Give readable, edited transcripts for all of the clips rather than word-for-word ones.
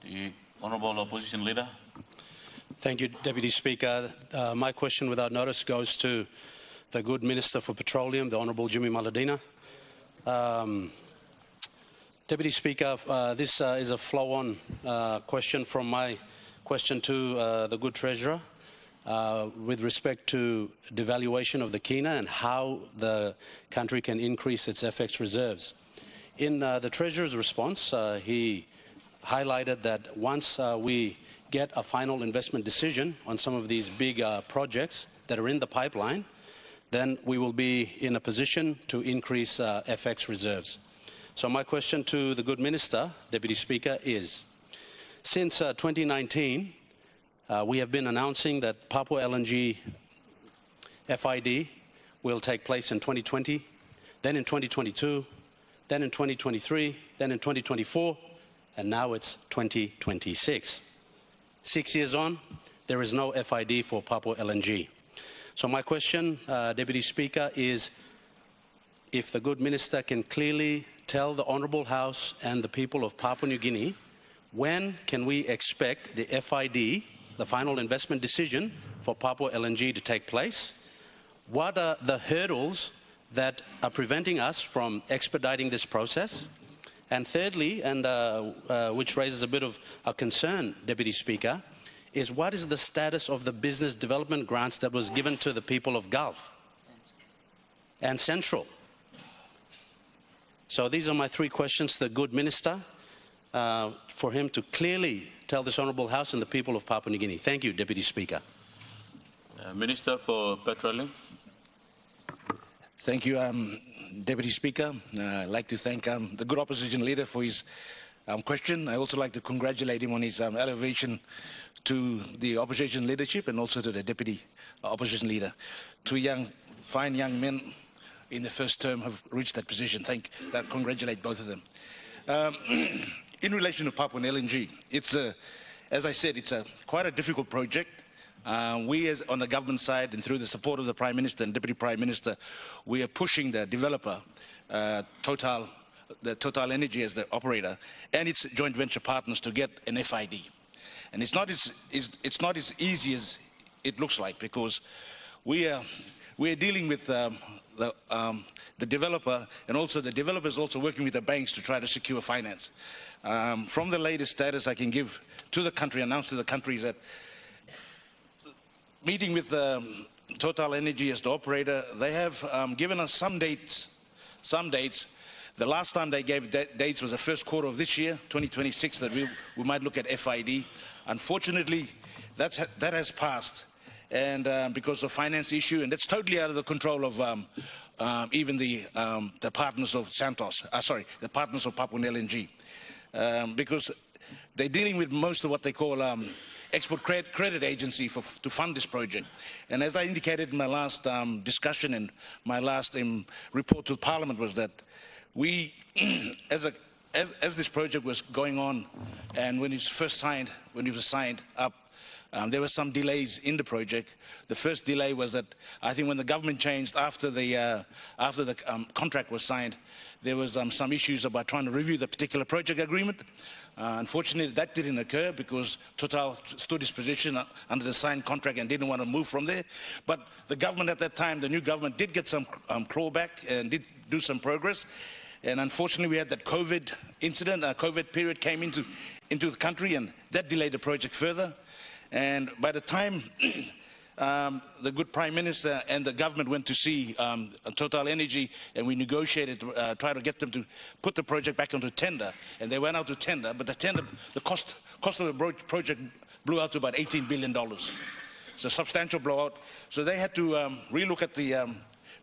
The Honourable Opposition Leader. Thank you, Deputy Speaker. My question without notice goes to the good Minister for Petroleum, the Honourable Jimmy Maladina. Deputy Speaker, this is a flow-on question from my question to the good Treasurer with respect to devaluation of the kina and how the country can increase its FX reserves. In the Treasurer's response, he highlighted that once we get a final investment decision on some of these big projects that are in the pipeline, then we will be in a position to increase FX reserves. So my question to the good Minister, Deputy Speaker, is, since 2019, we have been announcing that Papua LNG FID will take place in 2020, then in 2022, then in 2023, then in 2024, and now it's 2026. 6 years on, there is no FID for Papua LNG. So my question, Deputy Speaker, is if the good Minister can clearly tell the Honourable House and the people of Papua New Guinea, when can we expect the FID, the final investment decision for Papua LNG to take place? What are the hurdles that are preventing us from expediting this process? And thirdly, and which raises a bit of a concern, Deputy Speaker, is what is the status of the business development grants that was given to the people of Gulf and Central? So these are my three questions to the good Minister for him to clearly tell this Honourable House and the people of Papua New Guinea. Thank you, Deputy Speaker. Minister for Petroleum. Thank you, Deputy Speaker. I'd like to thank the good Opposition Leader for his question. I also like to congratulate him on his elevation to the Opposition leadership and also to the Deputy Opposition Leader. Two fine young men in the first term have reached that position. Congratulate both of them. In relation to Papua LNG, it's as I said, it's quite a difficult project. We, on the government side, and through the support of the Prime Minister and Deputy Prime Minister, we are pushing the developer, Total Energy as the operator, and its joint venture partners to get an FID. And it's not as easy as it looks like, because we are dealing with the developer, and also the developer is also working with the banks to try to secure finance. From the latest status I can give to the country, announce to the country, is that meeting with Total Energy as the operator, they have given us some dates. The last time they gave dates was the first quarter of this year, 2026, that we might look at FID. Unfortunately, that has passed, and because of finance issue, and that's totally out of the control of even the partners of Santos. The partners of Papua LNG, because they're dealing with most of what they call export credit agency to fund this project. And as I indicated in my last discussion and my last report to Parliament, was that we, as this project was going on, and when it was signed up, there were some delays in the project. The first delay was that I think when the government changed after the contract was signed, there was some issues about trying to review the particular project agreement. Unfortunately, that didn't occur because Total stood its position under the signed contract and didn't want to move from there. But the government at that time, the new government, did get some clawback and did do some progress. And unfortunately, we had that COVID incident. COVID period came into the country, and that delayed the project further. And by the time the good Prime Minister and the government went to see Total Energy, and we negotiated to try to get them to put the project back onto tender, and they went out to tender, but the cost of the project blew out to about $18 billion. It's a substantial blowout. So they had to relook at the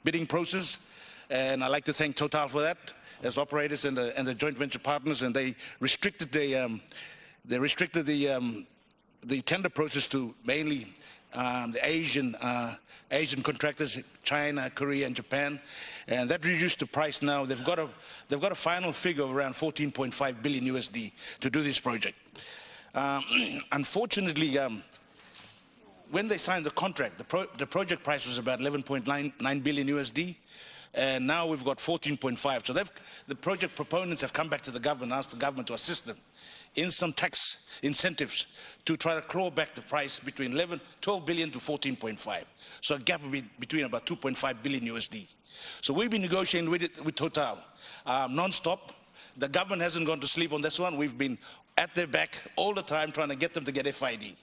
bidding process, and I'd like to thank Total for that, as operators and the joint venture partners, and they restricted the tender process to mainly the Asian contractors, China, Korea, and Japan, and that reduced the price. Now they've got a final figure of around $14.5 billion USD to do this project. Unfortunately, when they signed the contract, the project price was about $11.9 billion USD. and now we've got 14.5. So the project proponents have come back to the government and asked the government to assist them in some tax incentives to try to claw back the price between 12 billion to 14.5. So a gap between about 2.5 billion USD. So we've been negotiating with Total non-stop. The government hasn't gone to sleep on this one. We've been at their back all the time trying to get them to get FID.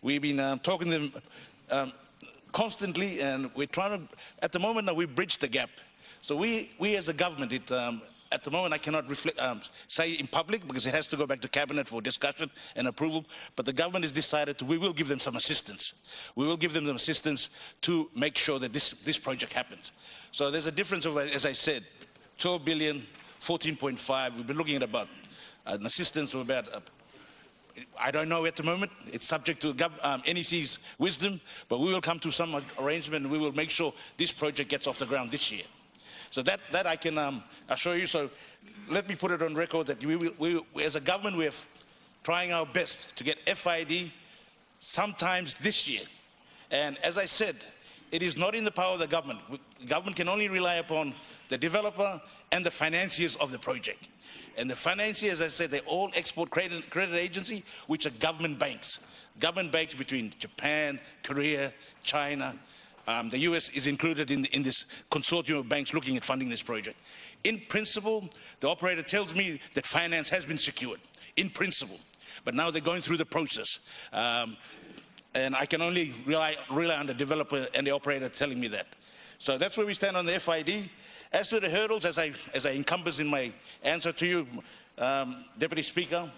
We've been talking to them constantly, and we're trying to, at the moment now, we bridge the gap. So we as a government, at the moment I cannot say in public because it has to go back to cabinet for discussion and approval, but the government has decided we will give them some assistance. We will give them some assistance to make sure that this project happens. So there's a difference of, as I said, 12 billion, 14.5. We've been looking at about an assistance of about, I don't know at the moment. It's subject to NEC's wisdom, but we will come to some arrangement and we will make sure this project gets off the ground this year. So that I can assure you. So let me put it on record that we as a government, we're trying our best to get FID sometimes this year. And as I said, it is not in the power of the government. The government can only rely upon the developer and the financiers of the project. And the financiers, as I said, they're all export credit agency, which are government banks. Government banks between Japan, Korea, China. The US is included in this consortium of banks looking at funding this project. In principle, the operator tells me that finance has been secured, in principle. But now they're going through the process. And I can only rely on the developer and the operator telling me that. So that's where we stand on the FID. As to the hurdles, as I encompass in my answer to you, Deputy Speaker,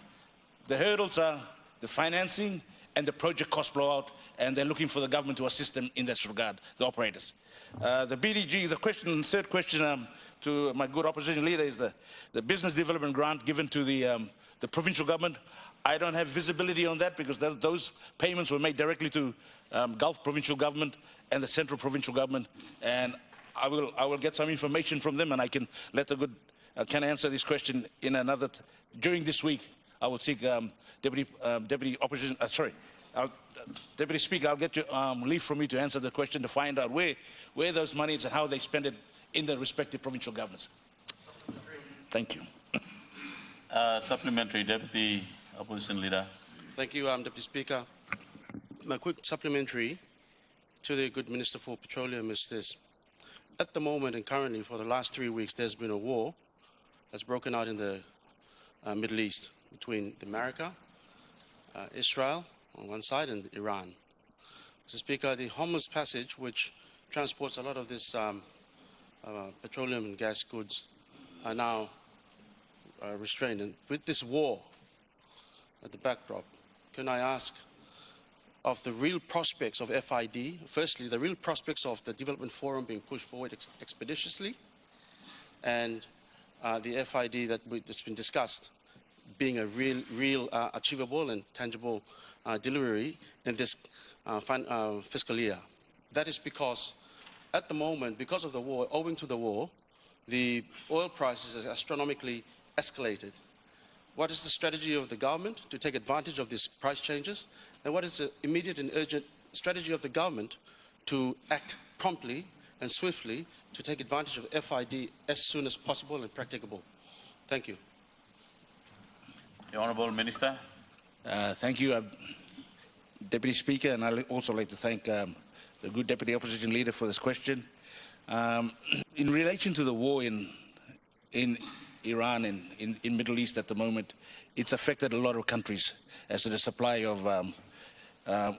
the hurdles are the financing and the project cost blowout, and they're looking for the government to assist them in this regard, the operators. The BDG, the third question to my good opposition leader is the business development grant given to the provincial government. I don't have visibility on that because those payments were made directly to Gulf provincial government and the central provincial government, and I will get some information from them, and I can let the good can answer this question in another during this week. I will seek Deputy Opposition. Deputy Speaker, I'll get you leave from me to answer the question to find out where those monies and how they spend it in the respective provincial governments. Thank you. Supplementary, Deputy Opposition Leader. Thank you, Deputy Speaker. My quick supplementary to the good Minister for Petroleum is this. At the moment and currently for the last 3 weeks, there's been a war that's broken out in the Middle East between America, Israel on one side, and Iran. Mr. Speaker, the Hormuz Passage, which transports a lot of this petroleum and gas goods, are now restrained. And with this war at the backdrop, can I ask of the real prospects of FID, firstly, the real prospects of the development forum being pushed forward expeditiously, and the FID that's been discussed being a real achievable and tangible delivery in this fiscal year. That is because at the moment, because of the war, owing to the war, the oil prices are astronomically escalated. What is the strategy of the government to take advantage of these price changes? And what is the immediate and urgent strategy of the government to act promptly and swiftly to take advantage of FID as soon as possible and practicable? Thank you. The Honourable Minister. Thank you, Deputy Speaker, and I'd also like to thank the good Deputy Opposition Leader for this question. In relation to the war in Iran and in Middle East at the moment, it's affected a lot of countries as to the supply of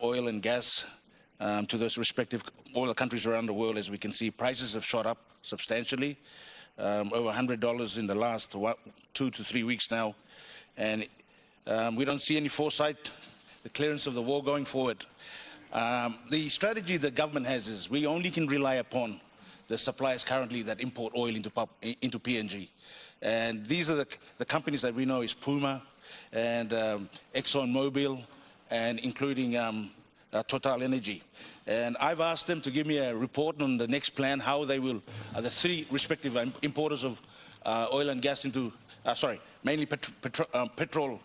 oil and gas to those respective oil countries around the world. As we can see, prices have shot up substantially, over $100 in the last 2 to 3 weeks now, and we don't see any foresight, the clearance of the war going forward. The strategy the government has is we only can rely upon the suppliers currently that import oil into PNG. And these are the companies that we know is Puma and ExxonMobil, and including Total Energy. And I've asked them to give me a report on the next plan, how they will, the three respective importers of oil and gas into, mainly petrol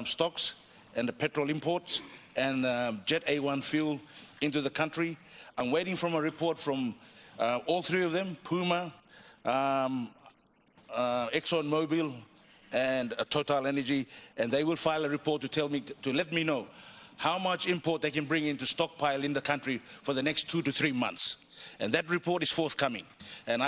stocks and the petrol imports and Jet A1 fuel into the country. I'm waiting for a report from all three of them, Puma, ExxonMobil and Total Energy, and they will file a report to let me know how much import they can bring into stockpile in the country for the next 2 to 3 months. And that report is forthcoming. And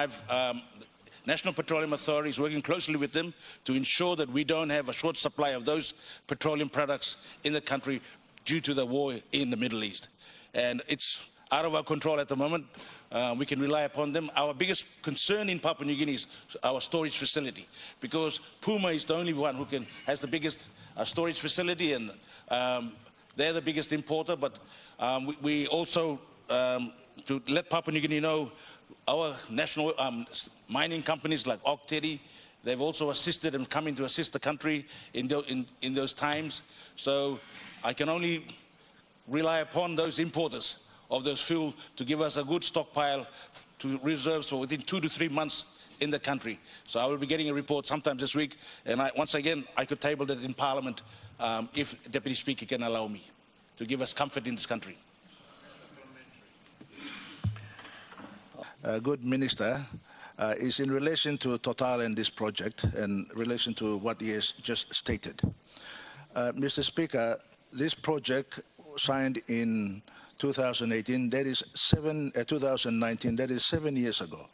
National Petroleum Authority is working closely with them to ensure that we don't have a short supply of those petroleum products in the country due to the war in the Middle East. And it's out of our control at the moment. We can rely upon them. Our biggest concern in Papua New Guinea is our storage facility, because Puma is the only one who has the biggest storage facility, and they're the biggest importer. But we also, to let Papua New Guinea know, our national mining companies like Oktedi, they've also assisted and come in to assist the country in those times. So I can only rely upon those importers of those fuel to give us a good stockpile to reserves for within 2 to 3 months in the country. So I will be getting a report sometime this week, and once again I could table that in Parliament if Deputy Speaker can allow me, to give us comfort in this country. Good Minister, is in relation to Total and this project, and in relation to what he has just stated. Mr. Speaker, this project signed in 2018, that is 2019, that is 7 years ago.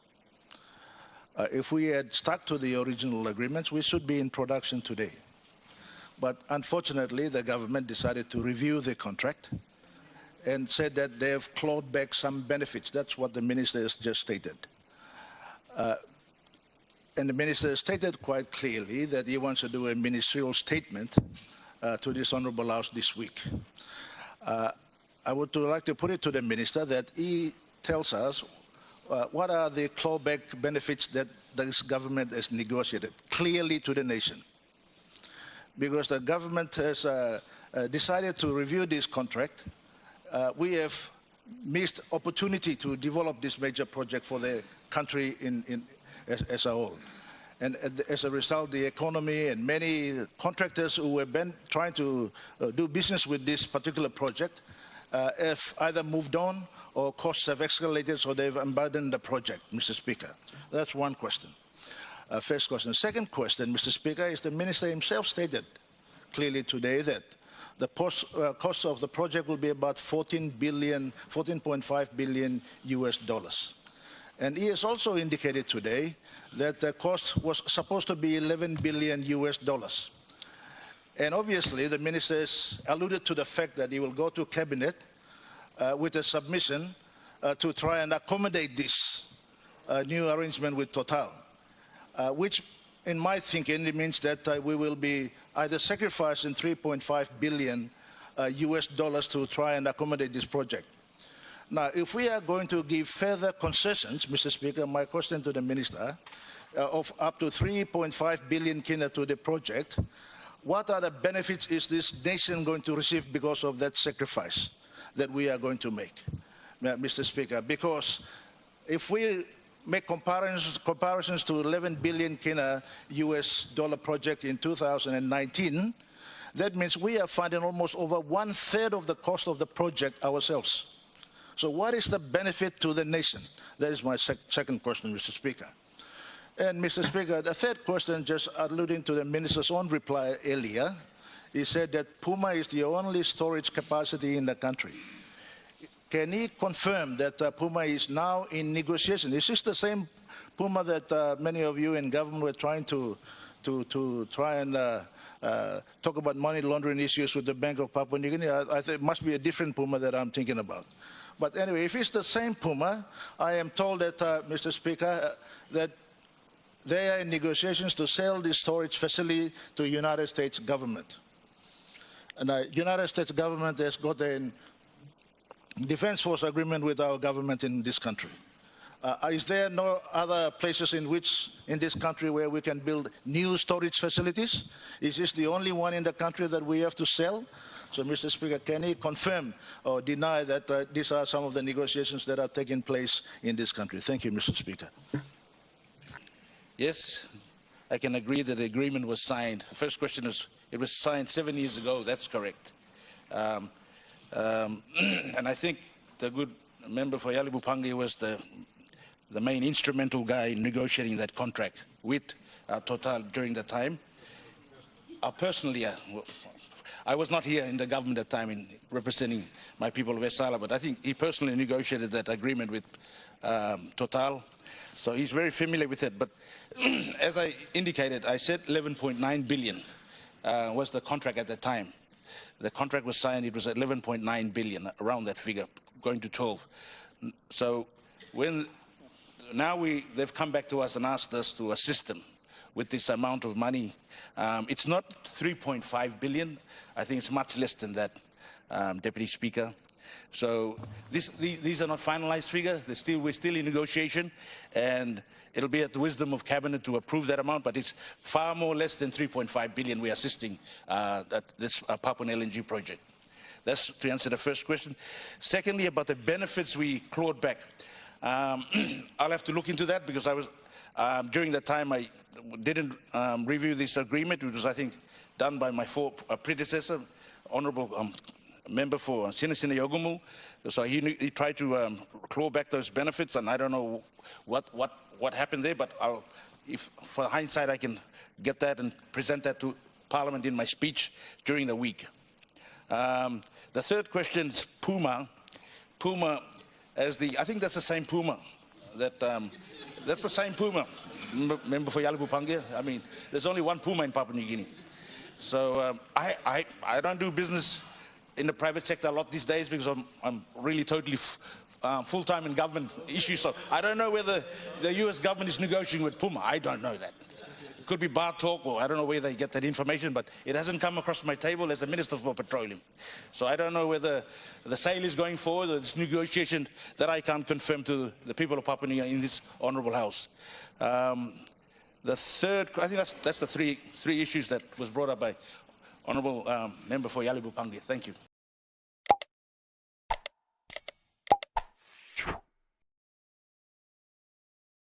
If we had stuck to the original agreements, we should be in production today. But unfortunately, the government decided to review the contract and said that they have clawed back some benefits. That's what the Minister has just stated. And the Minister stated quite clearly that he wants to do a ministerial statement to this Honourable House this week. I would like to put it to the Minister that he tells us what are the clawback benefits that this government has negotiated clearly to the nation. Because the government has decided to review this contract, we have missed opportunity to develop this major project for the country as a whole. And as a result, the economy and many contractors who have been trying to do business with this particular project have either moved on or costs have escalated, so they've abandoned the project, Mr. Speaker. That's one question. First question. Second question, Mr. Speaker, is the Minister himself stated clearly today that the cost of the project will be about 14.5 billion US dollars. And he has also indicated today that the cost was supposed to be 11 billion US dollars. And obviously, the Minister has alluded to the fact that he will go to Cabinet with a submission to try and accommodate this new arrangement with Total, which in my thinking it means that we will be either sacrificing 3.5 billion US dollars to try and accommodate this project. Now, if we are going to give further concessions, Mr. Speaker, my question to the Minister, of up to 3.5 billion kina to the project, what are the benefits is this nation going to receive because of that sacrifice that we are going to make, Mr. Speaker? Because if we make comparisons to 11 billion kina US dollar project in 2019, that means we are funding almost over 1/3 of the cost of the project ourselves. So what is the benefit to the nation? That is my second question, Mr. Speaker. And Mr. Speaker, the third question, just alluding to the Minister's own reply earlier, he said that Puma is the only storage capacity in the country. Can he confirm that Puma is now in negotiation? Is this the same Puma that many of you in government were trying to try and talk about money laundering issues with the Bank of Papua New Guinea? I think it must be a different Puma that I'm thinking about. But anyway, if it's the same Puma, I am told that, Mr. Speaker, that they are in negotiations to sell this storage facility to the United States government. And the United States government has got a defense force agreement with our government in this country. Is there no other places in this country where we can build new storage facilities? Is this the only one in the country that we have to sell? So, Mr. Speaker, can he confirm or deny that these are some of the negotiations that are taking place in this country? Thank you, Mr. Speaker. Yes, I can agree that the agreement was signed. The first question is, it was signed 7 years ago. That's correct. And I think the good member for Yali Bupangi was the the main instrumental guy in negotiating that contract with Total during the time. Personally, I was not here in the government at the time in representing my people of West Island, but I think he personally negotiated that agreement with Total. So he's very familiar with it. But as I indicated, I said 11.9 billion was the contract at the time. The contract was signed, it was at 11.9 billion, around that figure, going to 12. So they've come back to us and asked us to assist them with this amount of money. It's not 3.5 billion. I think it's much less than that, Deputy Speaker. So these are not finalized figures. We're still in negotiation, and it'll be at the wisdom of Cabinet to approve that amount, but it's far more less than 3.5 billion we're assisting this Papuan LNG project. That's to answer the first question. Secondly, about the benefits we clawed back. I'll have to look into that because I was, during that time, I didn't review this agreement, which was, I think, done by my predecessor, Honourable Member for Sinisina Yogumu. So he tried to claw back those benefits, and I don't know what happened there, but if for hindsight I can get that and present that to Parliament in my speech during the week. The third question is Puma. Puma, I think that's the same Puma. That's the same Puma, Member for Yalibu Pangia. I mean, there's only one Puma in Papua New Guinea. So I don't do business in the private sector a lot these days because I'm really totally full-time in government issues. So I don't know whether the US government is negotiating with Puma. I don't know that. It could be bar talk, or I don't know where they get that information, but it hasn't come across my table as a Minister for Petroleum. So I don't know whether the sale is going forward or this negotiation that I can't confirm to the people of Papua New Guinea in this Honourable House. The third, I think that's the three issues that was brought up by Honourable Member for Yalibu Pangia. Thank you.